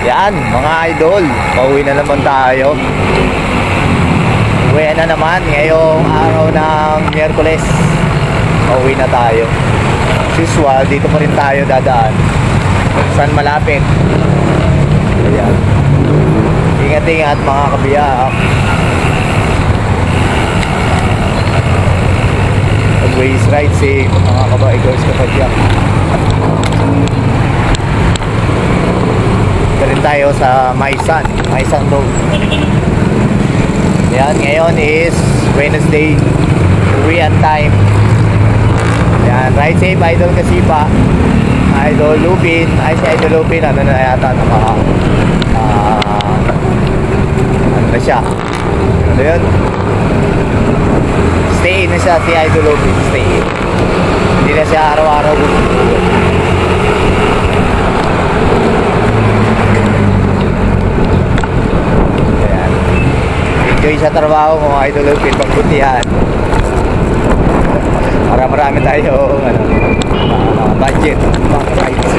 Yan mga idol, pauwi na naman tayo. Uwi na naman ngayong araw ng Miyerkules. Pauwi na tayo. As usual, dito pa rin tayo dadaan. Saan malapit. Ayan. Ingat-ingat mga kabiyak. Always ride safe mga kabaigos kapadyak. Dito rin tayo sa Maisan Road. Yan, ngayon is Wednesday, uwian time. Yan, ride safe Idol Kasipa, Idol Lupin. Ay, si Idol Lupin ano na yata, ano na siya, ano yun, stay in na siya si Idol Lupin. Stay in, hindi na siya araw-araw bumubulog. Enjoy sa trabaho mo, Idol Lupin, pagbutihan para marami tayo budget mga rides.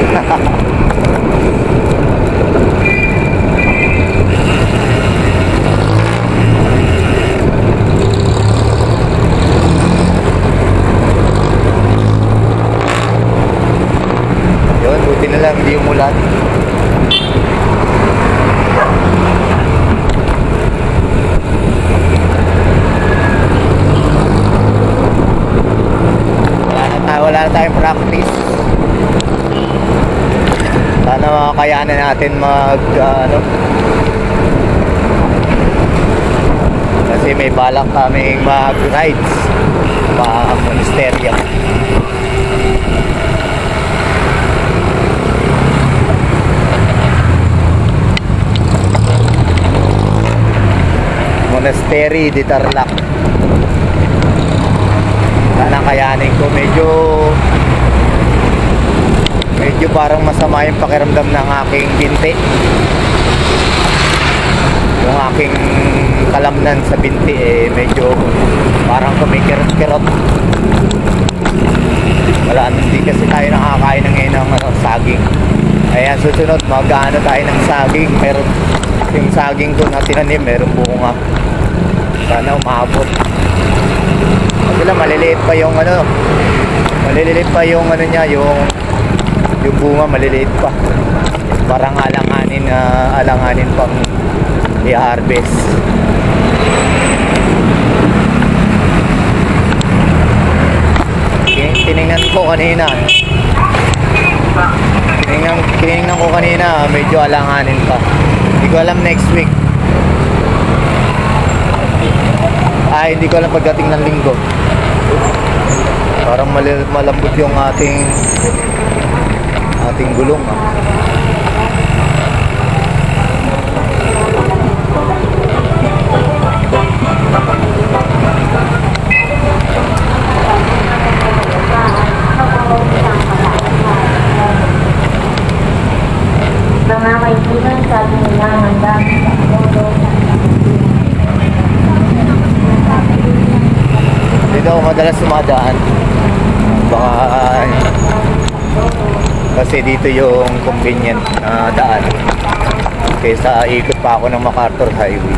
Yun, buti na lang hindi umulan. Wala na tayong practice. Sana makayanan natin kasi may balak kaming mag-rides pa Monasterio. Monastery de Tarlac. Sana kayanin ko. Medyo parang masama yung pakiramdam ng aking binti. Yung aking kalamnan sa binti medyo parang kumikirot-kirot. Hindi kasi tayo nakakain ng saging. Kaya susunod mag-ano tayo ng saging. Meron yung saging ko na tinanim, meron bunga. Sana umabot. Kasi lang maliliit pa yung niya, yung bunga maliliit pa. Parang alanganin pang i-harvest. Tiningnan ko kanina, medyo alanganin pa. Hindi ko alam next week. Hindi ko alam pagdating ng linggo. Parang malambot yung ating gulong. Mga kaibigan, sabi nila hanggang sa modo. Dito ako madalas sumadaan. Baka kasi dito yung convenient na daan kaysa ikot pa ako ng MacArthur Highway.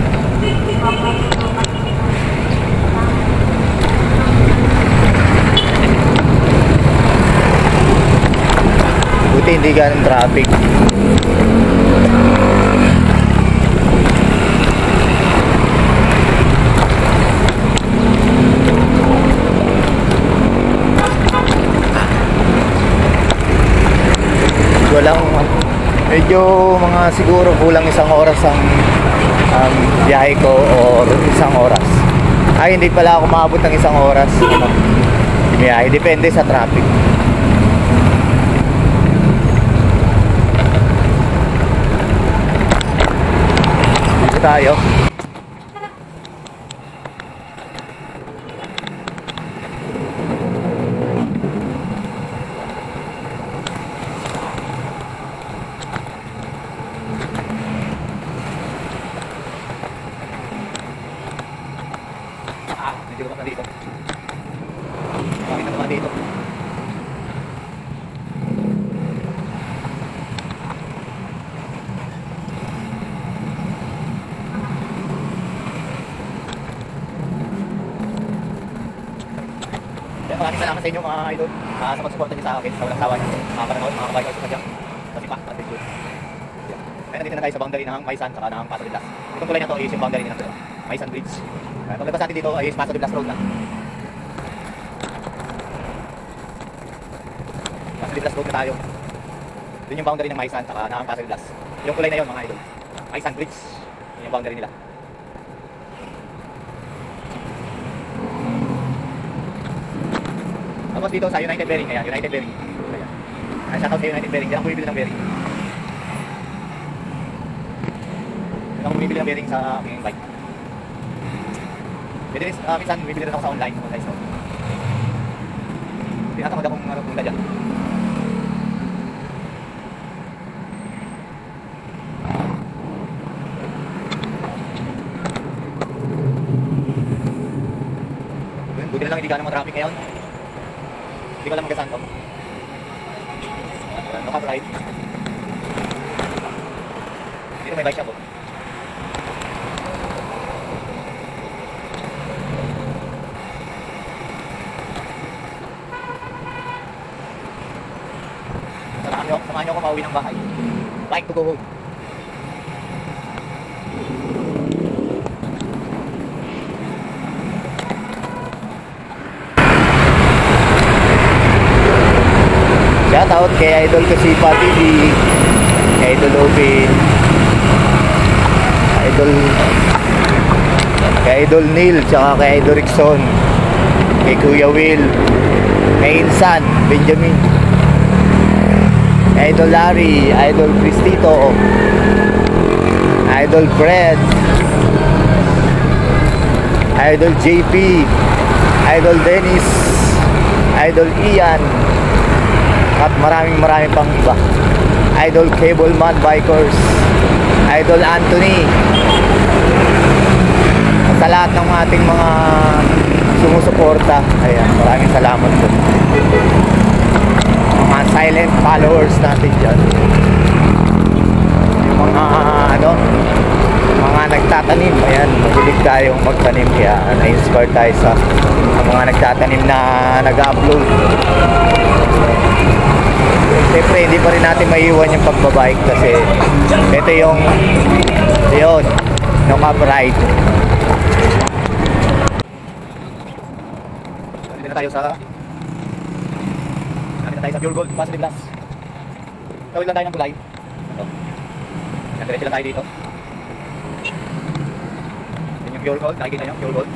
Buti hindi ganun traffic. Medyo siguro kulang isang oras ang biyahe ko or isang oras. Hindi pala ako maabot ng isang oras biyahe, depende sa traffic. Dito tayo. Medyo ka dito. Bakit naman dito? sa inyo mga idol sa pagsuporta niyo sa akin sa walang sawa niyo. Mga panonood, mga kabayan ko sa kanya. Kasi pa, at video. Kaya nandito na tayo sa boundary ng Maisan saka ng Paso de Blas. Itong tulay na to is yung boundary ng Maisan Bridge. Paglabas natin dito is Paso de Blas Road na. Paso de Blas Road na tayo. Yun yung boundary ng Maisan saka ng Paso de Blas. Yung kulay na yun mga idol. Maisan Bridge. Yun yung boundary nila. Tapos dito sa United Bearing, ayan, United Bearing. Ayan. Ayan, shoutout sa United Bearing. Diyan ako bumibili ng bearing. Diyan ako bumibili ng bearing sa aking bike. Pwede rin, minsan bumibili rin ako sa online store. Tinatamad akong punta dyan. Buti na lang hindi ka ng mga traffic ngayon. Hindi ko alam magasan to. No copyright. Dito may bike shop. Samahan nyo ako pauwi ng bahay. Bike to go home. Shoutout kay Idol Kasipa TV, kay Idol Obin, kay Idol Neil, tsaka kay Idol Rickson, kay Kuya Will, kay Insan, Benjamin, kay Idol Larry, Idol Cristito, Idol Fred, Idol JP, Idol Dennis, Idol Ian, at maraming pang iba. Idol Cableman Bikers, Idol Anthony, sa lahat ng ating mga sumusuporta. Ayan, maraming salamat po. Mga silent followers natin dyan, yung mga mga nagtatanim. Ayan, mahilig tayong magtanim, kaya na-inspire tayo sa mga nagtatanim na nag-upload. Siyempre hindi pa rin natin maiiwan yung pagbabike kasi ito yung no copyright. Nandito na tayo sa Pure Gold, Paso de Blas. Tawid lang tayo ng gulay. Diretso lang tayo dito. Yan yung Pure Gold, nakikita nyo, Pure Gold.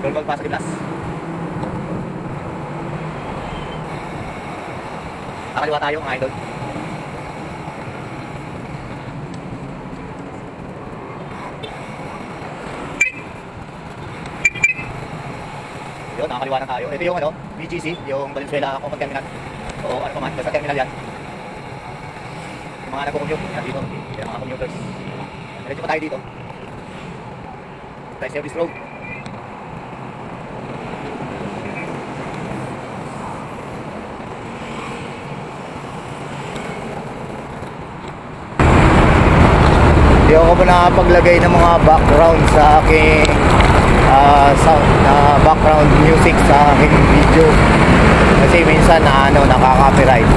Pure Gold, Paso de Blas. Nakaliwa tayo mga idol. Yun, nakakaliwa na tayo. Ito yung BGC, yung Valenzuela Common Terminal. O ano pa man, basta terminal yan. Yung mga nagko-commute, yan dito. Yung mga commuters. Diretso pa tayo dito. Tayo service road. Hindi ako pa nakapaglagay ng mga background sa aking sound na background music sa aking video kasi minsan nakaka-copyright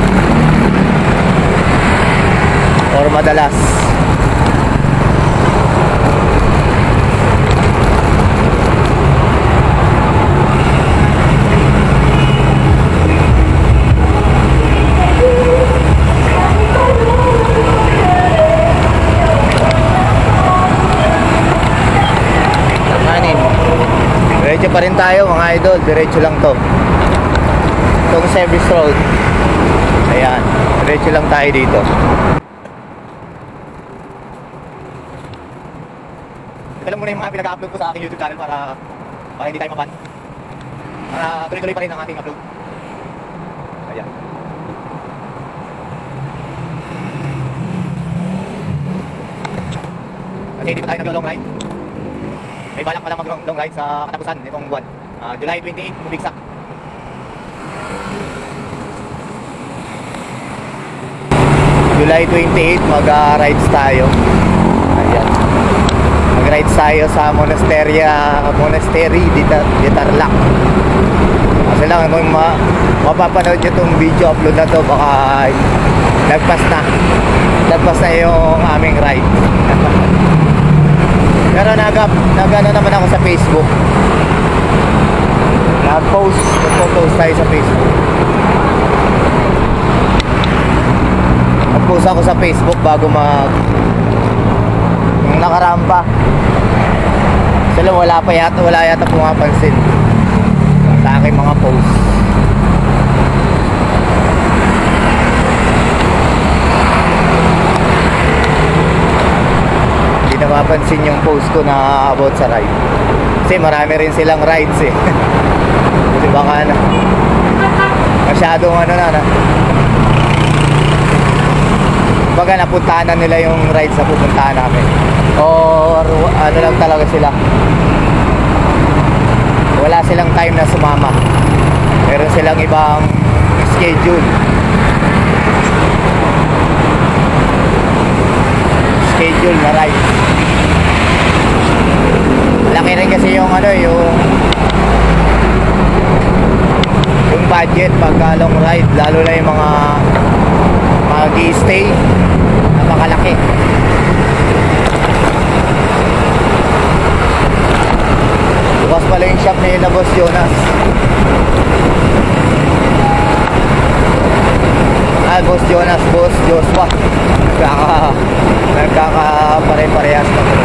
or madalas. Diretso pa rin tayo mga idol, diretso lang to. Itong service road. Ayan, diretso lang tayo dito. Ito lang muna yung mga pinag-upload ko sa aking YouTube channel para hindi tayo maban. Para tuloy-tuloy pa rin ang ating upload. Ayan. Kasi dito tayo nag-long ride. May balak pala mag-long ride sa katapusan nitong buwan. July 28, bumigsak. July 28, mag-rides tayo. Ayan. Mag-rides tayo sa Monastery di Tarlac. Kasi lang kung mapapanood nyo itong video upload na to, baka lagpas na yung aming ride. Pero nagano naman ako sa Facebook. Nagpo-post tayo sa Facebook. Nag-post ako sa Facebook bago yung nakarampa. Sila wala yata pumapansin sa aking mga post. Hindi napapansin yung post ko na about sa ride. Kasi marami rin silang rides eh. Kasi baka masyadong baga napuntahan na nila yung rides na pupuntahan namin, or ano lang talaga sila, wala silang time na sumama, meron silang ibang schedule na ride. Malaki rin kasi yung yung budget pagka long ride, lalo na yung mga mag-i-stay, napakalaki. Bukas pala yung shop na Boss Jonas. Boss Jonas, Boss Joshua. Nagkaka-pare-parehas na po.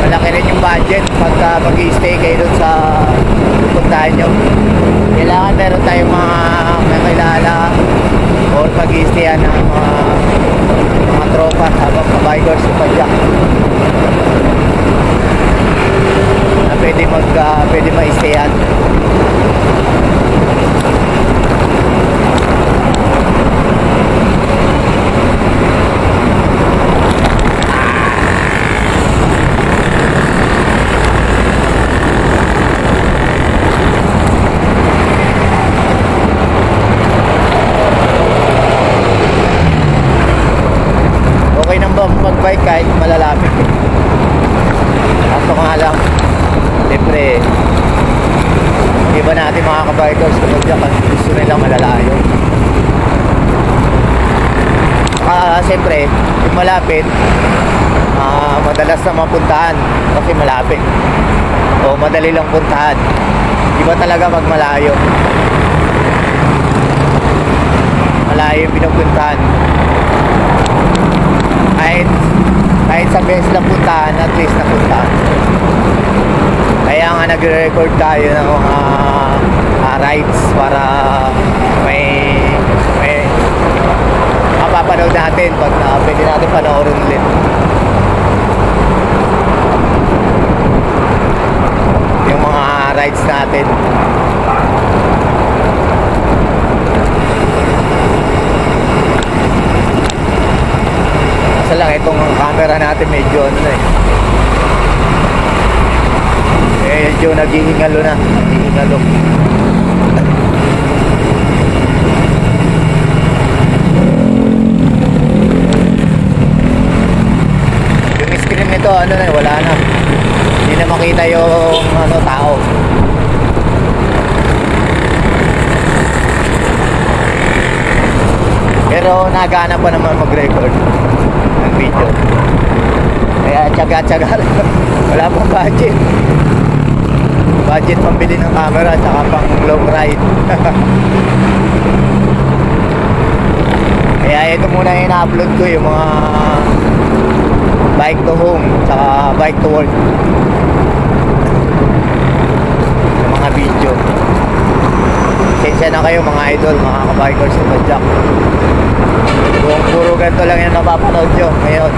Malaki rin yung budget pagka mag-i-stay kayo dun sa pupuntahan nyo. Kailangan meron tayong mga kakilala or mag-i-stayan ng mga tropa habang kabikers sa padyak na pwede ma-stayan. Magbike kahit malalapit. Kaso nga lang, siyempre iba natin mga kabikers kapag dyan gusto nilang malalayo. Siyempre yung malapit, madalas na mapuntahan kasi malapit o madali lang puntahan. Iba talaga pag malayo yung pinupuntahan. Kahit sa best na puntahan, at least napuntahan. Kaya nga nagre-record tayo ng mga rides para may mapapanood natin pag pwede natin panoorin ulit. Yung mga rides natin. Kasi lang itong camera natin medyo medyo naghihingalo. Yung screen nito wala na, hindi na makita yung tao. Pero nagana pa naman mag-record ng video. Kaya tsaga-tsaga wala pang budget pambili ng camera at saka pang long ride. Kaya ito muna yung ina-upload ko, yung mga bike to home saka bike to work, yung mga video. Sensya na kayo mga idol, mga kabikers sa padyak. Puro ganito lang yung napapanood nyo ngayon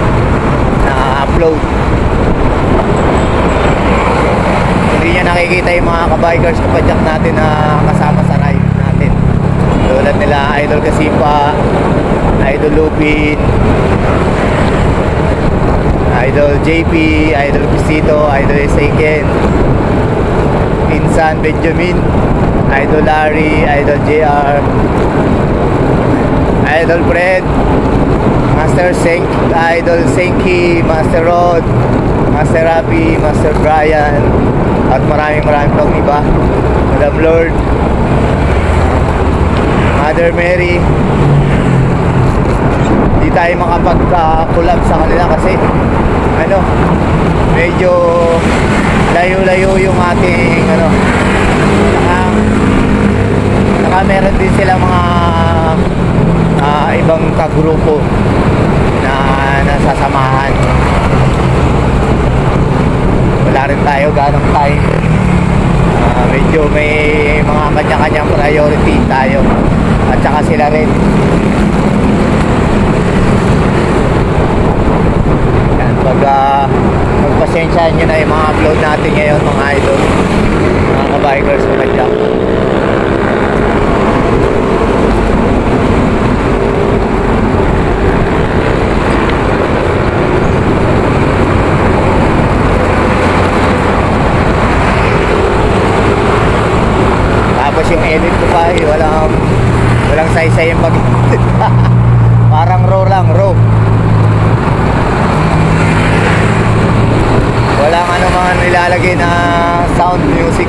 na-upload. Hindi nyo nakikita yung mga kabikers sa padyak natin na kasama sa ride natin. Tulad nila Idol Kasipa, Idol Lupin, Idol JP, Idol Pisito, Idol Seiken, Pinsan Benjamin, Idol Larry, Idol JR, Idol Fred, Master Senk, Idol Senki, Master Rod, Master Rafi, Master Brian, at maraming pang iba. Madam Lord, Mother Mary. Hindi tayo makapag-collab sa kanila kasi ano, medyo layo-layo yung ating ano, saka meron din sila mga ibang kagrupo na nasasamahan. Wala rin tayo ganong time. Medyo may mga kanya-kanyang priority tayo at saka sila rin. Yan, magpasensyahan nyo na yung mga upload natin ngayon mga idol, mga kabikers mga jack. Tapos yung edit ko pa walang saysay yung pag-edit. Parang raw lang, raw. Walang ano mga nilalagay na sound music,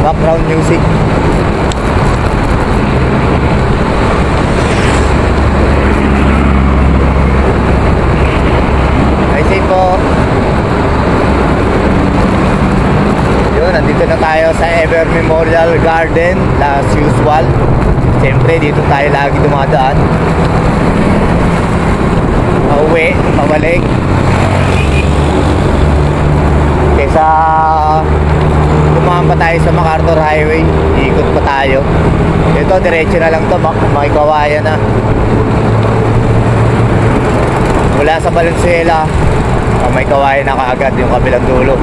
background music. I say po. Yun, nandito na tayo sa Ever Memorial Garden as usual. Siyempre dito tayo lagi dumadaan. Pauwi, pabalik. Kesa dumaan pa tayo sa MacArthur Highway, ikot pa tayo. Ito diretso na lang to, makikawayan na. Mula sa Valenzuela, may kawayan na kaagad yung kabilang dulo.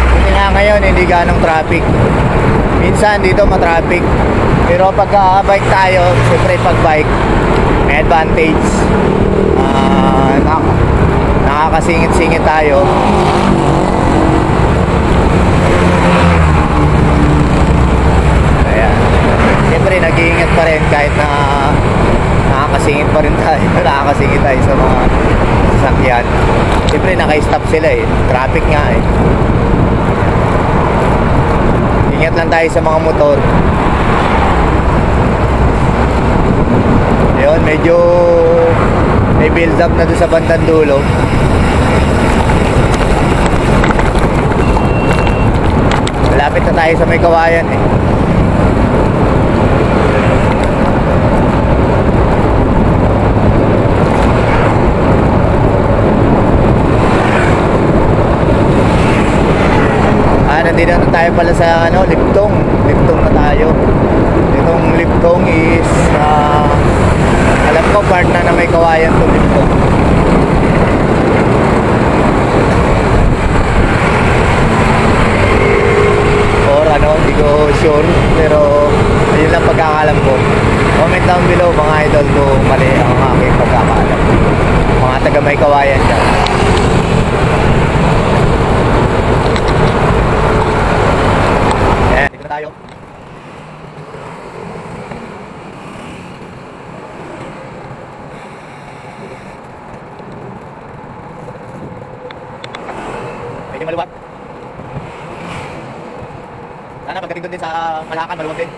Buti nga ngayon hindi ganong traffic. Minsan dito matraffic, pero pagka bike tayo, siyempre pag bike may advantage. Nakakasingit-singit tayo. Ayan. Siyempre nag-iingat pa rin kahit na nakakasingit pa rin tayo. Nakakasingit tayo sa mga sasakyan. Siyempre naka-stop sila eh. Traffic nga eh. Ingat lang tayo sa mga motor. Ayun, medyo may build up na doon sa bandang dulo. Malapit na tayo sa may kawayan eh. Nandito na tayo pala sa ano, Liptong. Liptong na tayo. Itong Liptong is alam ko part na may kawayan to Liptong. Or ano, hindi ko sure, pero ayun lang pagkakalam ko. Comment down below mga idol kung mali ang aking pagkakalam. Mga taga may kawayan dyan. Ayan, dito na tayo. Medyo maluwag. Sana pagdating doon din sa Malacan, maluwag din.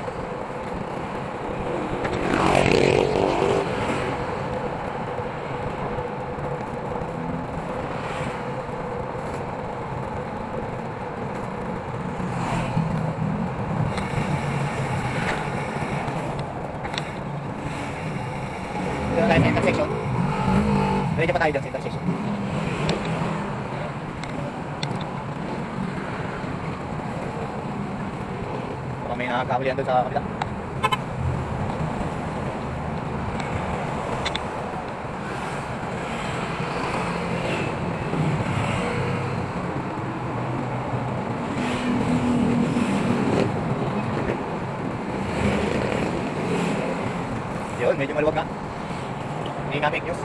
Dito na tayo sa intersection. Diretso pa tayo dyan sa intersection. May nakakahulihan doon sa kabila. Yun, medyo maluwag na. Hindi nga fake news.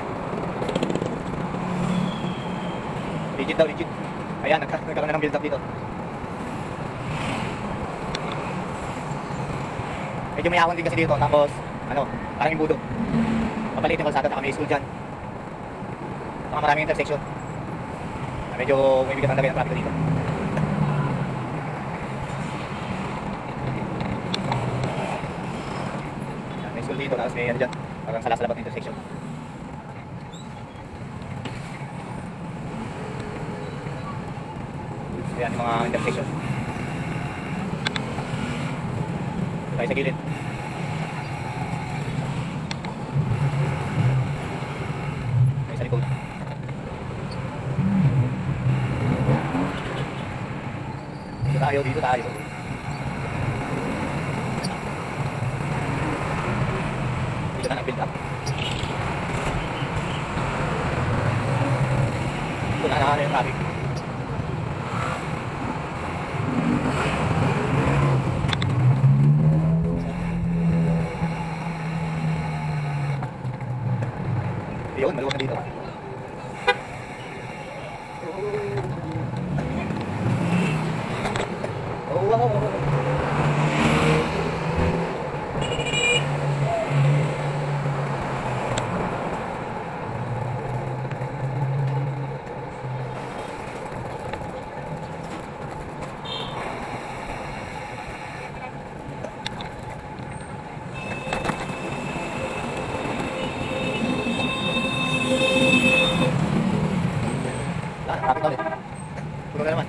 Legit daw, legit. Ayan, nagkaroon na ng build up dito. Medyo may ahon din kasi dito, tapos ano, parang imbudo. Mapaliit yung kalsada, saka may school dyan. Baka maraming intersection. Medyo may bigat ang lagay ng traffic dito. Yan, may school dito, tapos may ano dyan, parang salas-salabak na intersection. Yan yung mga intersection. Tayo sa gilid. Tayo sa likod. Dito tayo. Dito na nag-build up. Dito na yung traffic. Yun, maluwag na dito. Traffic na ulit. Puno na naman.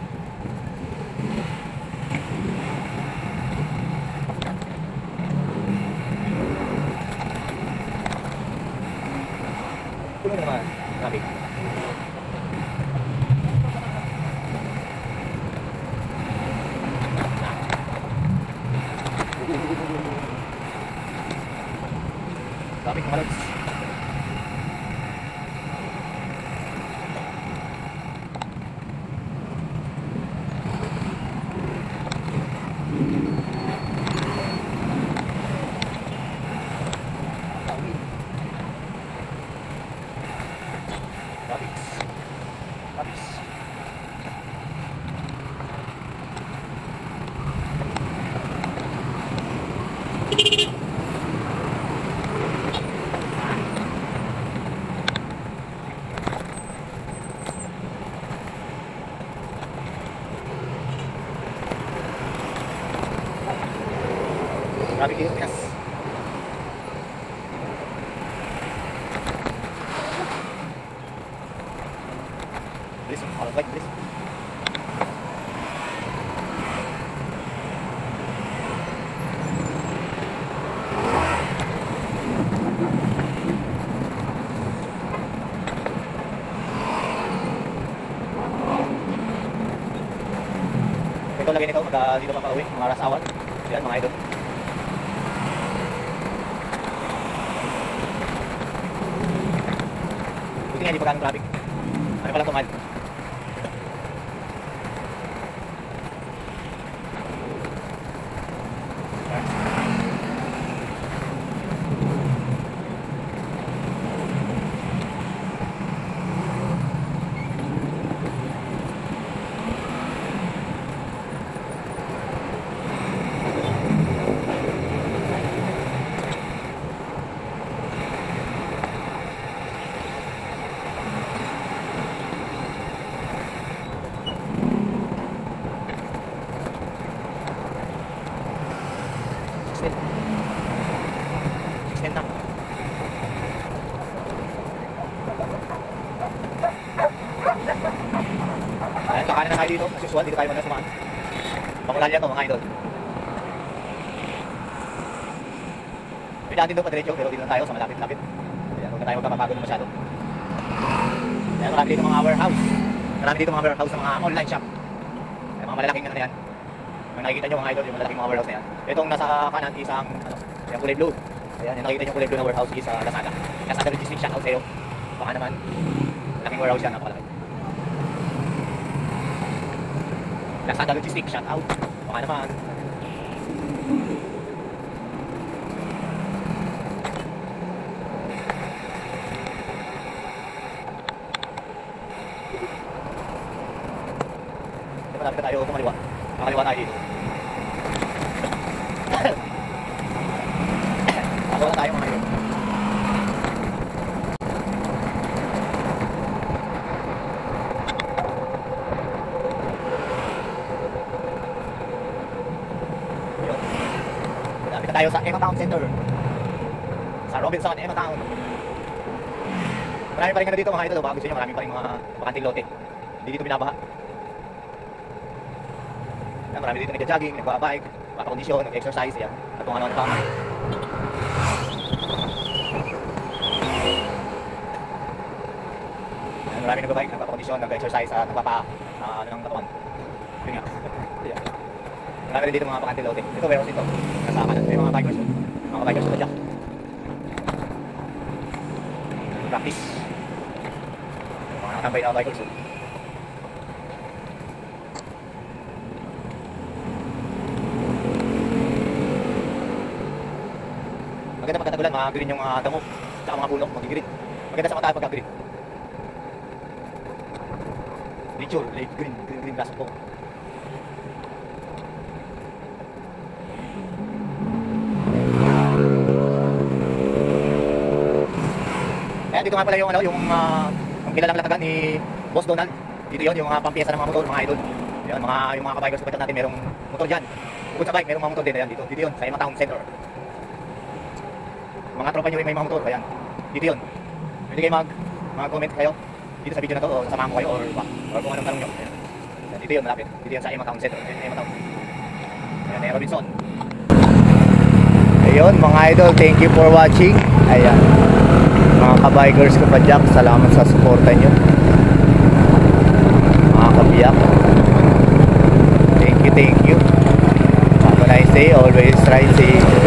Puno na naman. Traffic. Traffic mga lods. Traffic dito, Pinas. Bilis, alright, bilis. Ito lagay nito, dito pa pauwi, mga rush hour. Yan, mga idol. Buti nga, hindi pa ganong traffic. Ano pa lang tumal. Ayan, kakanin na tayo dito. As usual, dito tayo muna sumaan. Pangulalya to mga idol. Pwede natin doon pa-diretso, pero dito na tayo sa malapit-lapit. Ayan, huwag na tayo magpapapagod na masyado. Ayan, marami dito mga warehouse. Marami dito mga warehouse sa mga online shop. Ayan, mga malalaking ano na yan. Kung nakikita nyo mga idol, yung malalaking mga warehouse na yan. Itong nasa kanan isang, yung kulay blue. Ayan, yung nakikita nyo kulay blue na warehouse is Lazada. Lazada Logistics, shout out sa'yo. Baka naman, malaking warehouse yan, napakalaki. Lazada Logistics, shout out. Baka naman. Malapit na tayo kumaliwa. Makaliwa tayo dito. Ako na tayo mga yun. Punta tayo sa Emma Town Center. Sa Robinson, Emma Town. Marami pa rin dito mga idol. Baka gusto nyo, marami pa rin mga bakanting lote. Hindi dito binabaha. Yan, marami dito nagja-jogging, nagbabike, papakondisyon, nag-exercise, yan. At kung ano-ano pa. Yan, marami nagbabike, nagpapakondisyon, nag-exercise, at ano ng katawan. Yun nga. Yan. Marami rin dito mga bakanting lote. Ito, meron dito. Kasama na. May mga bikers. Mga bikers na dyan. Practice. Mga nakatambay na bikers. Maganda pagkatagulan, mga green yung damo. Tsaka mga bulok, mag-green. Maganda sa mata pagka-green. Nature, light green, green grass po. Ayan, dito nga pala yung yung kilalang latagan ni Boss Donald. Dito yun, yung pampiyesa ng mga motor, mga idol. Yan, yung mga kabikers kapatid natin, merong motor dyan. Bukod sa bike, merong mga motor din. Ayan, dito yun, sa Emma Town Center. Mga tropa nyo rin may mga motor, ayan. Dito yun. Pwede kayo mag-comment kayo dito sa video na to, o samahan ko kayo, or kung anong tanong nyo. Ayan. Dito yun, malapit. Dito yun sa Emma Town Center. Emma Town. Ayan, Robinson. Ayun, mga idol, thank you for watching. Ayan. Mga kabikers ko pa dyan, salamat sa suporta nyo. Mga kabiyak. Thank you. Have a nice day. Always ride safe.